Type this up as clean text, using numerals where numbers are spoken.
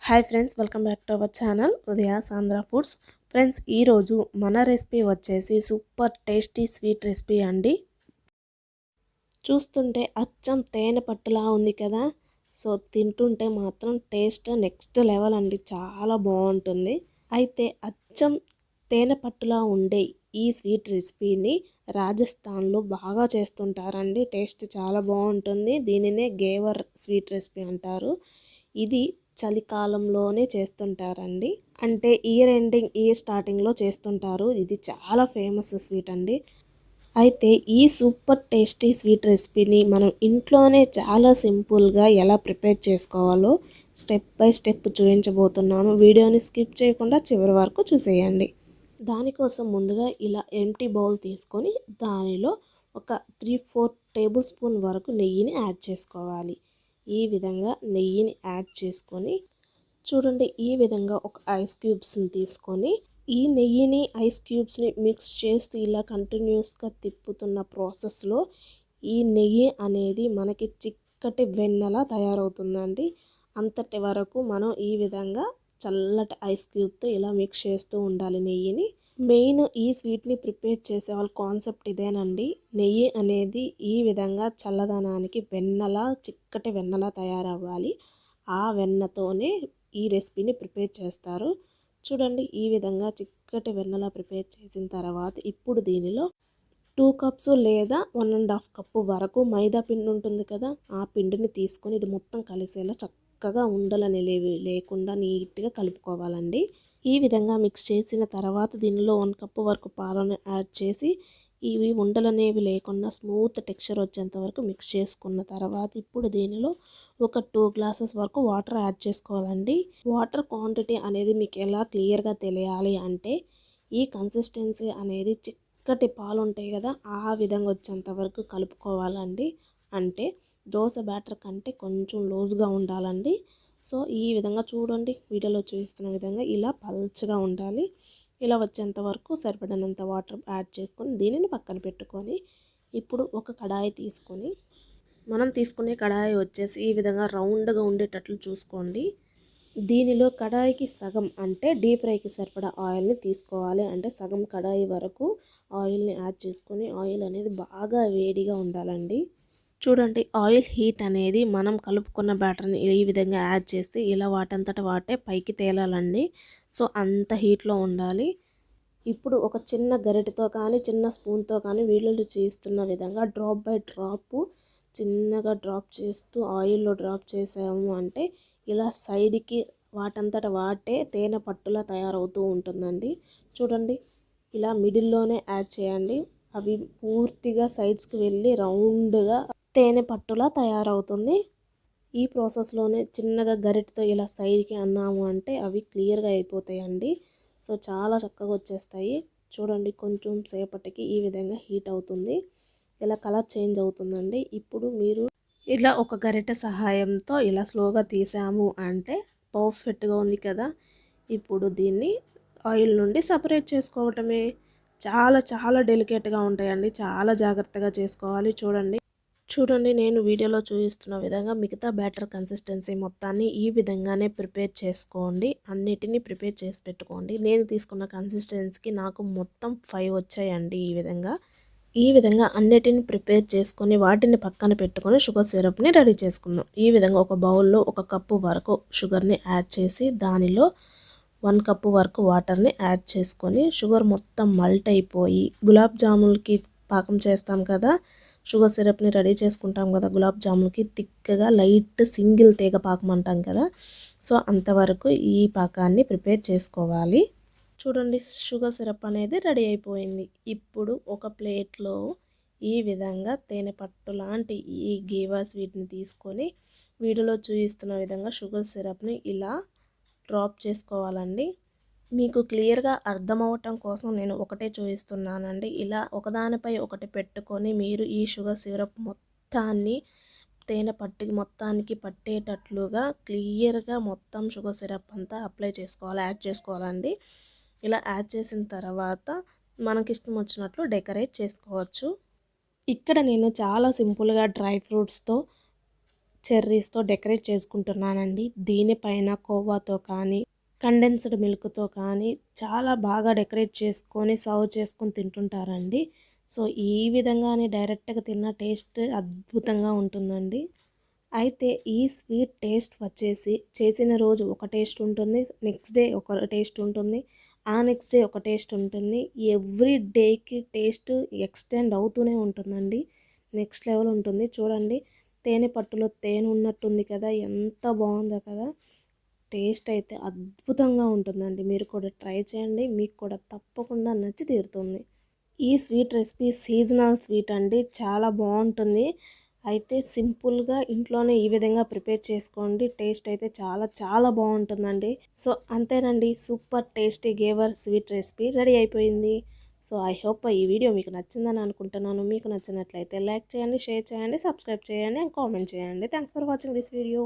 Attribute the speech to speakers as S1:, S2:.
S1: Hi friends, welcome back to our channel Udaya's Andhra foods. Friends, ఈరోజు మన recipe వచ్చేసి super tasty sweet recipe అండి. చూస్తుంటే అచ్చం తేనె పట్టులా ఉంది కదా. సో తింటుంటే మాత్రం టేస్ట్ నెక్స్ట్ లెవెల్ అండి, చాలా బాగుంటుంది. అయితే అచ్చం తేనె పట్టులా ఉండే ఈ స్వీట్ రెసిపీని రాజస్థాన్లో బాగా చేస్తుంటారండి. టేస్ట్ చాలా బాగుంటుంది. దీనినే గేవర్ స్వీట్ రెసిపీ అంటారు. ఇది చలికాలంలోనే చేస్తుంటారండి. అంటే ఇయర్ ఎండింగ్, ఇయర్ స్టార్టింగ్లో చేస్తుంటారు. ఇది చాలా ఫేమస్ స్వీట్ అండి. అయితే ఈ సూపర్ టేస్టీ స్వీట్ రెసిపీని మనం ఇంట్లోనే చాలా సింపుల్గా ఎలా ప్రిపేర్ చేసుకోవాలో స్టెప్ బై స్టెప్ చూపించబోతున్నాను. వీడియోని స్కిప్ చేయకుండా చివరి వరకు చూసేయండి. దానికోసం ముందుగా ఇలా ఎంటీ బౌల్ తీసుకొని దానిలో ఒక 3-4 టేబుల్ స్పూన్ వరకు నెయ్యిని యాడ్ చేసుకోవాలి. ఈ విధంగా నెయ్యిని యాడ్ చేసుకొని చూడండి, ఈ విధంగా ఒక ఐస్ క్యూబ్స్ని తీసుకొని ఈ నెయ్యిని ఐస్ క్యూబ్స్ని మిక్స్ చేస్తూ ఇలా కంటిన్యూస్గా తిప్పుతున్న ప్రాసెస్లో ఈ నెయ్యి అనేది మనకి చిక్కటి వెన్నలా తయారవుతుందండి. అంతటి వరకు మనం ఈ విధంగా చల్లటి ఐస్ క్యూబ్తో ఇలా మిక్స్ చేస్తూ ఉండాలి నెయ్యిని. మెయిన్ ఈ స్వీట్ని ప్రిపేర్ చేసే వాళ్ళ కాన్సెప్ట్ ఇదేనండి. నెయ్యి అనేది ఈ విధంగా చల్లదనానికి వెన్నలా, చిక్కటి వెన్నలా తయారవ్వాలి. ఆ వెన్నతోనే ఈ రెసిపీని ప్రిపేర్ చేస్తారు. చూడండి, ఈ విధంగా చిక్కటి వెన్నలా ప్రిపేర్ చేసిన తర్వాత ఇప్పుడు దీనిలో 2 కప్స్ లేదా 1.5 కప్పు వరకు మైదా పిండి ఉంటుంది కదా, ఆ పిండిని తీసుకొని ఇది మొత్తం కలిసేలా చక్కగా ఉండలని లేకుండా నీట్గా కలుపుకోవాలండి. ఈ విధంగా మిక్స్ చేసిన తర్వాత దీనిలో 1 కప్పు వరకు పాలను యాడ్ చేసి ఇవి ఉండలనేవి లేకుండా స్మూత్ టెక్స్చర్ వచ్చేంత వరకు మిక్స్ చేసుకున్న తర్వాత ఇప్పుడు దీనిలో ఒక 2 గ్లాసెస్ వరకు వాటర్ యాడ్ చేసుకోవాలండి. వాటర్ క్వాంటిటీ అనేది మీకు ఎలా క్లియర్గా తెలియాలి అంటే ఈ కన్సిస్టెన్సీ అనేది చిక్కటి పాలు ఉంటాయి కదా, ఆ విధంగా వచ్చేంత వరకు కలుపుకోవాలండి. అంటే దోశ బ్యాటర్ కంటే కొంచెం లూజ్గా ఉండాలండి. సో ఈ విధంగా చూడండి, వీడియోలో చూపిస్తున్న విధంగా ఇలా పల్చగా ఉండాలి. ఇలా వచ్చేంత వరకు సరిపడినంత వాటర్ యాడ్ చేసుకొని దీనిని పక్కన పెట్టుకొని ఇప్పుడు ఒక కడాయి తీసుకొని, మనం తీసుకునే కడాయి వచ్చేసి ఈ విధంగా రౌండ్గా ఉండేటట్లు చూసుకోండి. దీనిలో కడాయికి సగం అంటే డీప్ ఫ్రైకి సరిపడా ఆయిల్ని తీసుకోవాలి. అంటే సగం కడాయి వరకు ఆయిల్ని యాడ్ చేసుకొని ఆయిల్ అనేది బాగా వేడిగా ఉండాలండి. చూడండి, ఆయిల్ హీట్ అనేది మనం కలుపుకున్న బ్యాటర్ని ఈ విధంగా యాడ్ చేస్తే ఇలా వాటంతట వాటే పైకి తేలాలండి. సో అంత హీట్లో ఉండాలి. ఇప్పుడు ఒక చిన్న గరిటెతో కానీ చిన్న స్పూన్తో కానీ వీడియోలో చేస్తున్న విధంగా డ్రాప్ బై డ్రాప్ చిన్నగా డ్రాప్ చేస్తూ ఆయిల్లో డ్రాప్ చేసాము అంటే ఇలా సైడ్కి వాటంతట వాటే తేనె పట్టులా తయారవుతూ ఉంటుందండి. చూడండి, ఇలా మిడిల్లోనే యాడ్ చేయండి. అవి పూర్తిగా సైడ్స్కి వెళ్ళి రౌండ్గా తేనె పట్టులా తయారవుతుంది. ఈ ప్రాసెస్లోనే చిన్నగా గరిటెతో ఇలా సైడ్కి అన్నాము అంటే అవి క్లియర్గా అయిపోతాయండి. సో చాలా చక్కగా వచ్చేస్తాయి. చూడండి, కొంచెం సేపటికి ఈ విధంగా హీట్ అవుతుంది, ఇలా కలర్ చేంజ్ అవుతుందండి. ఇప్పుడు మీరు ఇలా ఒక గరిటె సహాయంతో ఇలా స్లోగా తీసాము అంటే పర్ఫెక్ట్గా ఉంది కదా. ఇప్పుడు దీన్ని ఆయిల్ నుండి సపరేట్ చేసుకోవటమే. చాలా చాలా డెలికేట్గా ఉంటాయండి, చాలా జాగ్రత్తగా చేసుకోవాలి. చూడండి, నేను వీడియోలో చూపిస్తున్న విధంగా మిగతా బ్యాటర్ కన్సిస్టెన్సీ మొత్తాన్ని ఈ విధంగానే ప్రిపేర్ చేసుకోండి. అన్నిటినీ ప్రిపేర్ చేసి పెట్టుకోండి. నేను తీసుకున్న కన్సిస్టెన్సీకి నాకు మొత్తం 5 వచ్చాయండి. ఈ విధంగా అన్నిటిని ప్రిపేర్ చేసుకొని వాటిని పక్కన పెట్టుకొని షుగర్ సిరప్ని రెడీ చేసుకుందాం. ఈ విధంగా ఒక బౌల్లో 1 కప్పు వరకు షుగర్ని యాడ్ చేసి దానిలో 1 కప్పు వరకు వాటర్ని యాడ్ చేసుకొని షుగర్ మొత్తం మల్ట్ అయిపోయి గులాబ్ జామున్కి పాకం చేస్తాం కదా, షుగర్ సిరప్ని రెడీ చేసుకుంటాం కదా గులాబ్ జామున్కి థిక్గా లైట్ సింగిల్ తీగ పాకం అంటాం కదా. సో అంతవరకు ఈ పాకాన్ని ప్రిపేర్ చేసుకోవాలి. చూడండి, షుగర్ సిరప్ అనేది రెడీ అయిపోయింది. ఇప్పుడు ఒక ప్లేట్లో ఈ విధంగా తేనె పట్టు లాంటి ఈ గేవర్ స్వీట్ని తీసుకొని వీడియోలో చూపిస్తున్న విధంగా షుగర్ సిరప్ని ఇలా డ్రాప్ చేసుకోవాలండి. మీకు క్లియర్గా అర్థమవటం కోసం నేను ఒకటే చూపిస్తున్నానండి. ఇలా ఒకదానిపై ఒకటి పెట్టుకొని మీరు ఈ షుగర్ సిరప్ మొత్తాన్ని తేనె పట్టుకి మొత్తానికి పట్టేటట్లుగా క్లియర్గా మొత్తం షుగర్ సిరప్ అంతా అప్లై చేసుకోవాలి, యాడ్ చేసుకోవాలండి. ఇలా యాడ్ చేసిన తర్వాత మనకి ఇష్టం వచ్చినట్లు డెకరేట్ చేసుకోవచ్చు. ఇక్కడ నేను చాలా సింపుల్గా డ్రై ఫ్రూట్స్తో చెర్రీస్తో డెకరేట్ చేసుకుంటున్నానండి. దీనిపైన కోవాతో కానీ కండెన్స్డ్ మిల్క్తో కానీ చాలా బాగా డెకరేట్ చేసుకొని సర్వ్ చేసుకొని తింటుంటారండి. సో ఈ విధంగానే డైరెక్ట్గా తిన్న టేస్ట్ అద్భుతంగా ఉంటుందండి. అయితే ఈ స్వీట్ టేస్ట్ వచ్చేసి చేసిన రోజు ఒక టేస్ట్ ఉంటుంది, నెక్స్ట్ డే ఒక టేస్ట్ ఉంటుంది, ఆ నెక్స్ట్ డే ఒక టేస్ట్ ఉంటుంది. ఎవ్రీ డేకి టేస్ట్ ఎక్స్టెండ్ అవుతూనే ఉంటుందండి. నెక్స్ట్ లెవెల్ ఉంటుంది. చూడండి, తేనె పట్టులో తేనె ఉన్నట్టుంది కదా, ఎంత బాగుందో కదా. టేస్ట్ అయితే అద్భుతంగా ఉంటుందండి. మీరు కూడా ట్రై చేయండి, మీకు కూడా తప్పకుండా నచ్చి తీరుతుంది. ఈ స్వీట్ రెసిపీ సీజనల్ స్వీట్ అండి, చాలా బాగుంటుంది. అయితే సింపుల్గా ఇంట్లోనే ఈ విధంగా ప్రిపేర్ చేసుకోండి. టేస్ట్ అయితే చాలా చాలా బాగుంటుందండి. సో అంతేనండి, super tasty gave our sweet recipe ready అయిపోయింది. సో ఐ హోప్ ఈ వీడియో మీకు నచ్చిందని అనుకుంటున్నాను. మీకు నచ్చినట్లయితే లైక్ చేయండి, షేర్ చేయండి, సబ్స్క్రైబ్ చేయండి అండ్ కామెంట్ చేయండి. Thanks for watching this video.